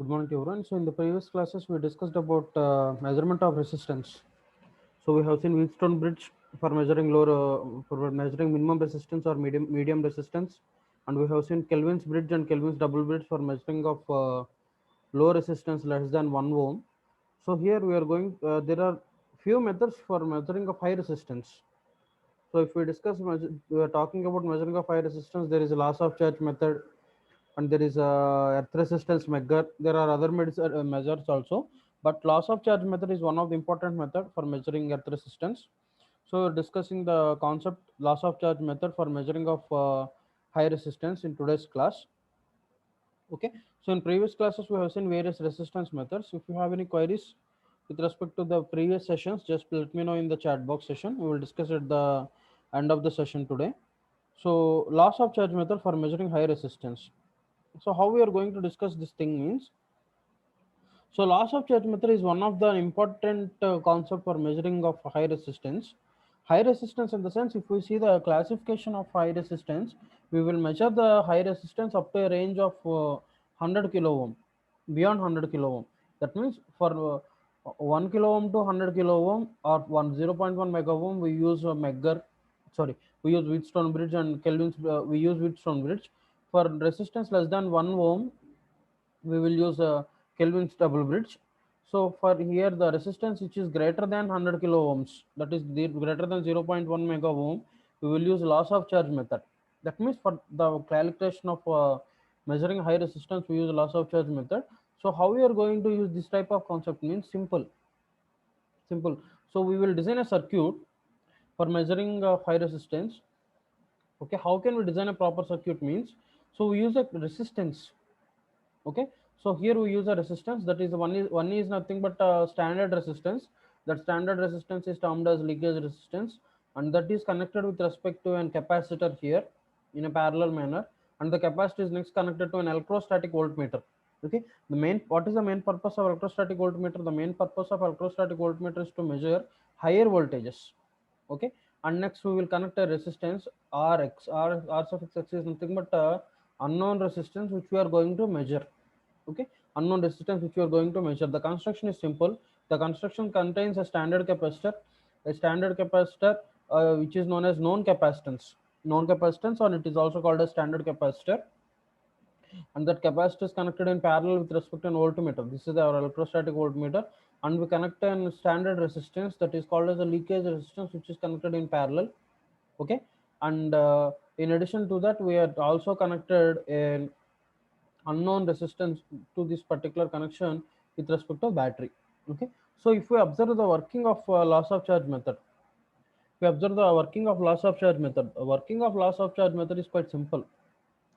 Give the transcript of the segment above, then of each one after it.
Good morning to everyone. So in the previous classes, we discussed about measurement of resistance. So we have seen Wheatstone bridge for measuring for measuring minimum resistance or medium resistance, and we have seen Kelvin's bridge and Kelvin's double bridge for measuring of low resistance less than 1 ohm. So here we are going. There are few methods for measuring of high resistance. So if we we are talking about measuring of high resistance. There is a loss of charge method, and there is a earth resistance measure. There are other measures also, but loss of charge method is one of the important method for measuring earth resistance. So we're discussing the concept loss of charge method for measuring of high resistance in today's class. Okay, so in previous classes we have seen various resistance methods. If you have any queries with respect to the previous sessions, just let me know in the chat box session. We will discuss at the end of the session today. So loss of charge method for measuring high resistance. So how we are going to discuss this thing means, so loss of charge method is one of the important concept for measuring of high resistance. High resistance in the sense, if we see the classification of high resistance, we will measure the high resistance up to a range of 100 kilo ohm, beyond 100 kilo ohm. That means for 1 kilo ohm to 100 kilo ohm or 0.1 mega ohm, we use a Megger, sorry, we use Wheatstone bridge, and Kelvin's, we use Wheatstone bridge. For resistance less than 1 ohm, we will use Kelvin's double bridge. So for here the resistance which is greater than 100 kilo ohms, that is greater than 0.1 mega ohm, we will use loss of charge method. That means for the calculation of measuring high resistance, we use loss of charge method. So how we are going to use this type of concept means simple. So we will design a circuit for measuring high resistance. Okay, how can we design a proper circuit means, so we use a resistance. Okay, so here we use a resistance, that is one is nothing but standard resistance. That standard resistance is termed as leakage resistance, and that is connected with respect to an capacitor here in a parallel manner, and the capacitor is next connected to an electrostatic voltmeter. Okay, what is the main purpose of electrostatic voltmeter? The main purpose of electrostatic voltmeter is to measure higher voltages. Okay, and next we will connect a resistance r suffix x is nothing but unknown resistance which we are going to measure. Okay, unknown resistance which you are going to measure. The construction is simple. The construction contains a standard capacitor which is known as known capacitance, or it is also called a standard capacitor, and that capacitor is connected in parallel with respect to an voltmeter. This is our electrostatic voltmeter, and we connect a standard resistance that is called as a leakage resistance which is connected in parallel. Okay, and in addition to that, we are also connected a unknown resistance to this particular connection with respect to battery. Okay, so if we observe the working of loss of charge method, we observe the working of loss of charge method. Working of loss of charge method is quite simple.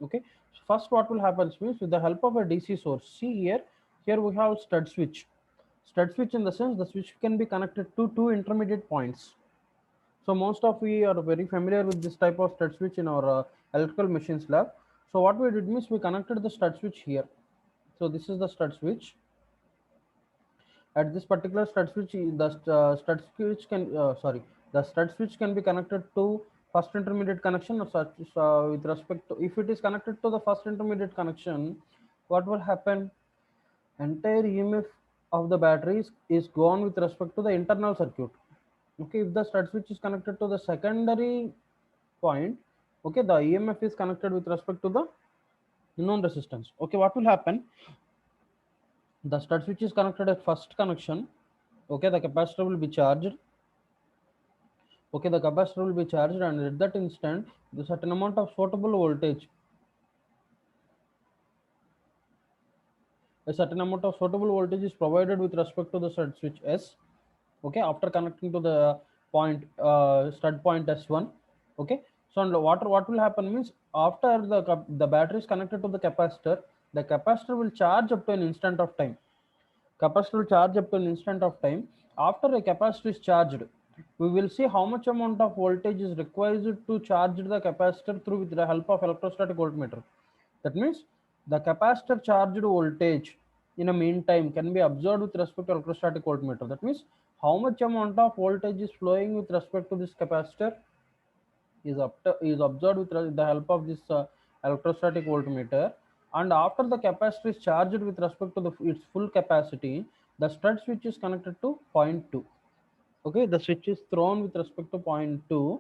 Okay, so first what will happen means, with the help of a DC source, see here we have stud switch in the sense the switch can be connected to two intermediate points. So most of we are very familiar with this type of stud switch in our electrical machines lab. So what we did means, we connected the stud switch here. So this is the stud switch. At this particular stud switch, the stud switch can be connected to first intermediate connection, or such with respect to, if it is connected to the first intermediate connection, what will happen? Entire EMF of the batteries is gone with respect to the internal circuit. Okay, if the stud switch is connected to the secondary point, okay, the EMF is connected with respect to the known resistance. Okay, what will happen? The stud switch is connected at first connection. Okay, the capacitor will be charged. Okay, the capacitor will be charged, and at that instant, the certain amount of suitable voltage, a certain amount of suitable voltage is provided with respect to the stud switch S. Okay, after connecting to the point stud point S1. Okay, so and what will happen means, after the battery is connected to the capacitor will charge up to an instant of time. Capacitor will charge up to an instant of time. After a capacitor is charged, we will see how much amount of voltage is required to charge the capacitor through with the help of electrostatic voltmeter. That means the capacitor charged voltage in a meantime can be observed with respect to electrostatic voltmeter. That means how much amount of voltage is flowing with respect to this capacitor is observed with the help of this electrostatic voltmeter. and after the capacitor is charged with respect to its full capacity, the stud switch is connected to point 2. Okay, the switch is thrown with respect to point 2.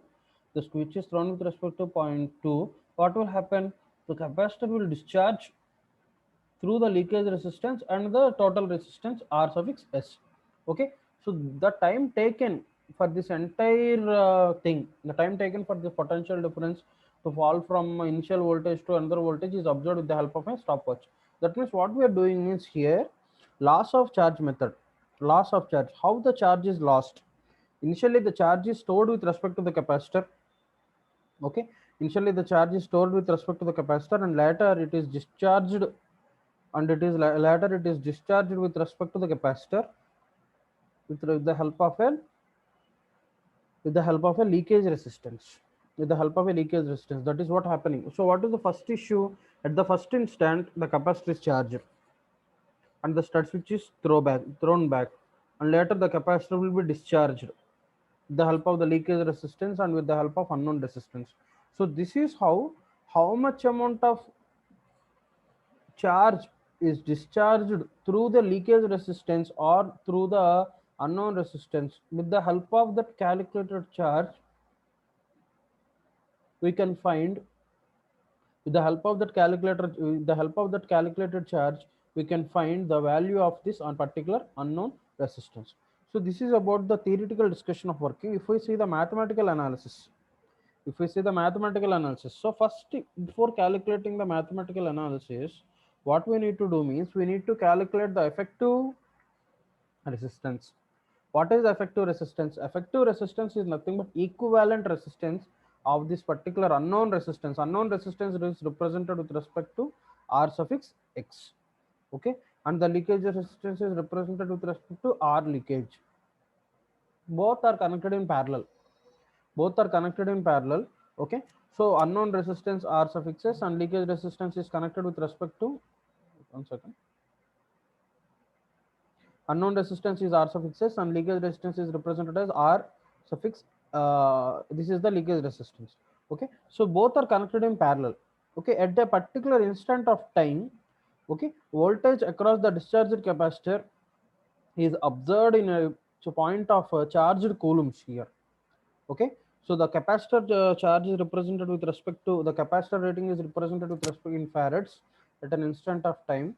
The switch is thrown with respect to point 2. What will happen? The capacitor will discharge through the leakage resistance and the total resistance R suffix S. Okay, so the time taken for this entire thing, the time taken for the potential difference to fall from initial voltage to another voltage is observed with the help of a stopwatch. That means what we are doing is here loss of charge method. Loss of charge. How the charge is lost? Initially, the charge is stored with respect to the capacitor. Okay, initially the charge is stored with respect to the capacitor, and later it is discharged, and later it is discharged with respect to the capacitor with the help of a leakage resistance. With the help of a leakage resistance, that is what happening. So what is the first issue? At the first instant, the capacitor is charged and the stud switch is thrown back, and later the capacitor will be discharged with the help of the leakage resistance and with the help of unknown resistance. So this is how much amount of charge is discharged through the leakage resistance or through the unknown resistance. With the help of that calculated charge, we can find, with the help of that calculated charge, we can find the value of this on particular unknown resistance. So this is about the theoretical discussion of working. If we see the mathematical analysis, so first, before calculating the mathematical analysis, what we need to do means we need to calculate the effective resistance. What is effective resistance? Effective resistance is nothing but equivalent resistance of this particular unknown resistance. Unknown resistance is represented with respect to R suffix X. Okay, and the leakage resistance is represented with respect to R leakage. Both are connected in parallel. Okay, so unknown resistance R suffix S and leakage resistance is connected with respect to, one second, unknown resistance is R suffix S and leakage resistance is represented as R suffix, this is the leakage resistance. Okay, so both are connected in parallel. Okay, at a particular instant of time, okay, voltage across the discharged capacitor is observed in a point of charged coulombs here. Okay, so the capacitor charge is represented with respect to the capacitor rating is represented with respect in farads at an instant of time.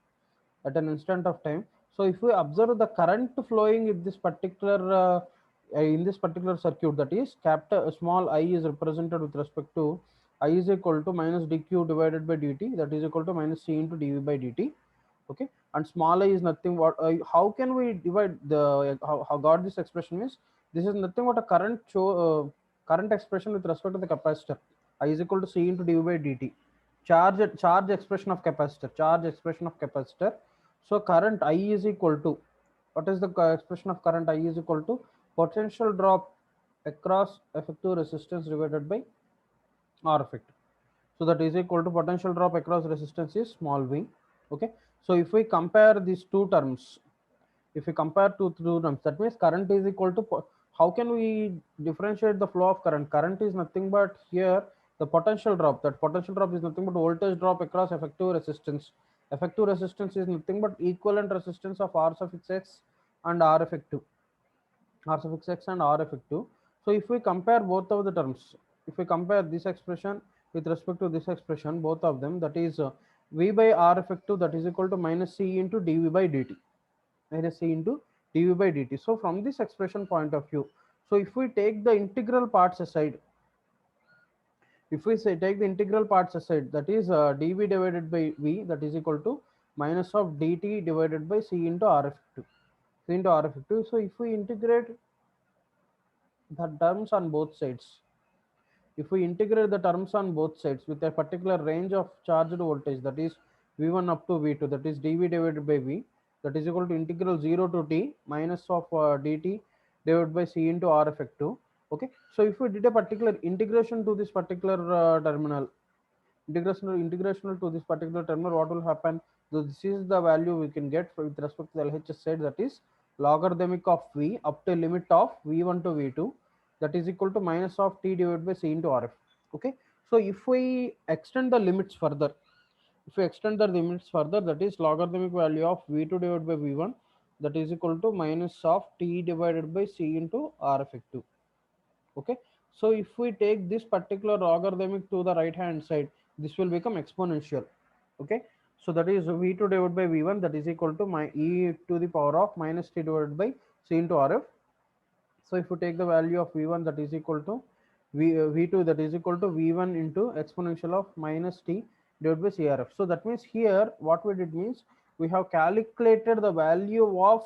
So if we observe the current flowing in this particular circuit, that is capital small I is represented with respect to I is equal to minus dq divided by dt, that is equal to minus c into dv by dt. Okay, and small I is nothing what, how can we divide the how got this expression is, this is nothing but a current expression with respect to the capacitor. I is equal to c into dv by dt. Charge expression of capacitor. So current I is equal to, what is the expression of current I is equal to potential drop across effective resistance divided by R effective. So that is equal to potential drop across resistance is small v. Okay, so if we compare these two terms, that means current is equal to how can we differentiate the flow of current? Current is nothing but here the potential drop. That potential drop is nothing but voltage drop across effective resistance. Effective resistance is nothing but equivalent resistance of R suffix X and R effective. So if we compare both of the terms, if we compare this expression with respect to this expression, both of them, that is V by R effective, that is equal to minus C into dV by dt. Minus C into dV by dt. So from this expression point of view, so if we take the integral parts aside, that is dV divided by V, that is equal to minus of dt divided by C into R effective. So if we integrate the terms on both sides, with a particular range of charged voltage, that is V1 up to V2, that is dV divided by V, that is equal to integral 0 to t minus of dt divided by C into R effective. Okay, so if we did a particular integration to this particular terminal, integration to this particular terminal, what will happen? So this is the value we can get with respect to the LHS side, that is logarithmic of V up to limit of V1 to V2, that is equal to minus of t divided by C into RF. Okay, so if we extend the limits further, If we extend the limits further, that is logarithmic value of v2 divided by v1, that is equal to minus of t divided by c into r effective. Okay, so if we take this particular logarithmic to the right hand side, this will become exponential. Okay, so that is v2 divided by v1, that is equal to my e to the power of minus t divided by c into rf. So if you take the value of v1, that is equal to v2, that is equal to v1 into exponential of minus t divided by crf. So that means here what we did means we have calculated the value of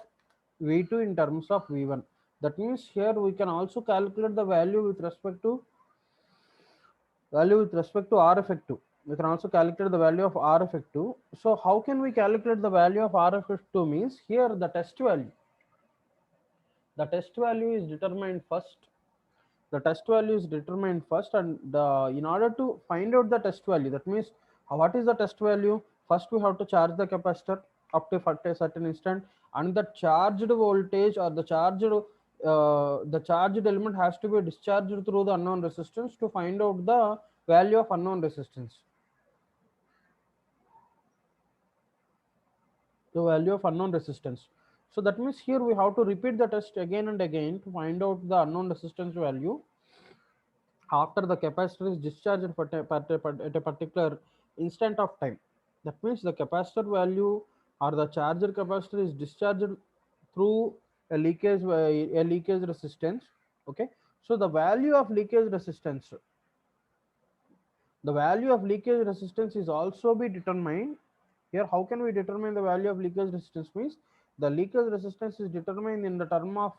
v2 in terms of v1. That means here we can also calculate the value with respect to r effective. We can also calculate the value of r effective. So how can we calculate the value of r effective means here the test value is determined first. The test value is determined first, and in order to find out the test value, that means what is the test value? First we have to charge the capacitor up to a certain instant, and the charged voltage or the charged element has to be discharged through the unknown resistance to find out the value of unknown resistance. The value of unknown resistance. So that means here we have to repeat the test again and again to find out the unknown resistance value after the capacitor is discharged at a particular instant of time. That means the capacitor value or the charger capacitor is discharged through a leakage resistance. Okay, so the value of leakage resistance is also be determined here. How can we determine the value of leakage resistance means the leakage resistance is determined in the term of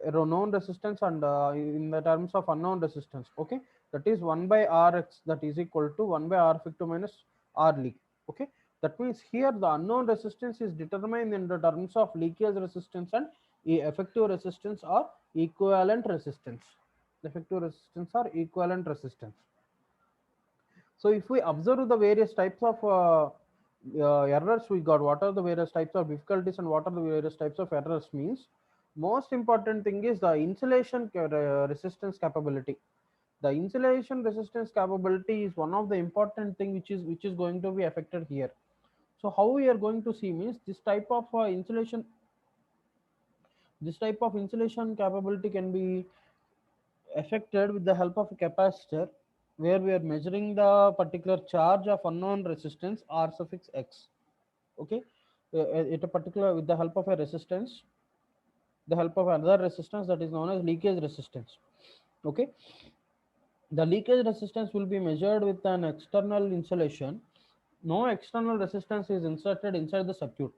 known resistance and in the terms of unknown resistance. Okay, that is 1 by rx, that is equal to 1 by r effective minus r leak. Okay, that means here the unknown resistance is determined in the terms of leakage resistance and effective resistance or equivalent resistance. Effective resistance or equivalent resistance. So if we observe the various types of errors we got, what are the various types of difficulties and what are the various types of errors means, most important thing is the insulation resistance capability. The insulation resistance capability is one of the important thing which is going to be affected here. So how we are going to see means this type of insulation capability can be affected with the help of a capacitor, where we are measuring the particular charge of unknown resistance r suffix x. Okay, at a particular with the help of a resistance, the help of another resistance that is known as leakage resistance. Okay, the leakage resistance will be measured with an external insulation. No external resistance is inserted inside the circuit.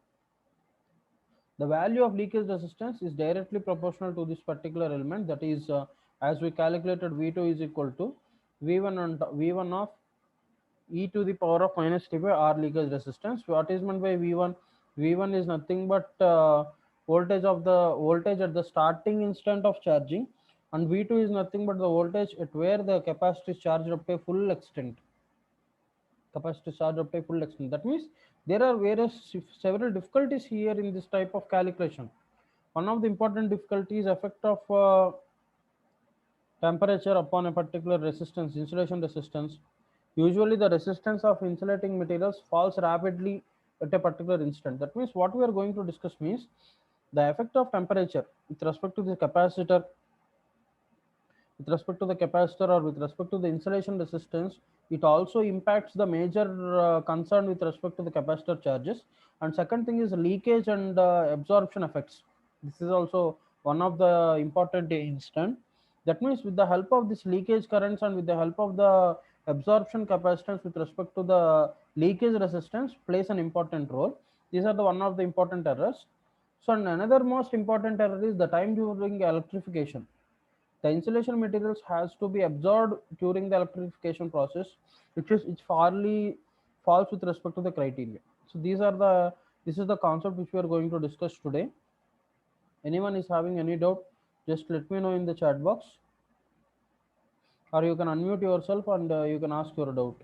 The value of leakage resistance is directly proportional to this particular element, that is as we calculated v2 is equal to v1 of e to the power of minus t by r leakage resistance. What is meant by v1? V1 is nothing but voltage at the starting instant of charging, and v2 is nothing but the voltage at where the capacitor is charged up to a full extent. That means there are several difficulties here in this type of calculation. One of the important difficulties effect of temperature upon a particular resistance, insulation resistance. Usually the resistance of insulating materials falls rapidly at a particular instant. That means what we are going to discuss means the effect of temperature with respect to the capacitor, or with respect to the insulation resistance. It also impacts the major concern with respect to the capacitor charges. And second thing is leakage and absorption effects. This is also one of the important instant. That means with the help of this leakage currents and with the help of the absorption capacitance with respect to the leakage resistance plays an important role. These are the one of the important errors. So another most important error is the time during electrification. The insulation materials has to be absorbed during the electrification process, which farly falls with respect to the criteria. So this is the concept which we are going to discuss today. Anyone is having any doubt, just let me know in the chat box, or you can unmute yourself and you can ask your doubt.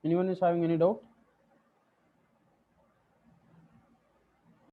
Anyone is having any doubt?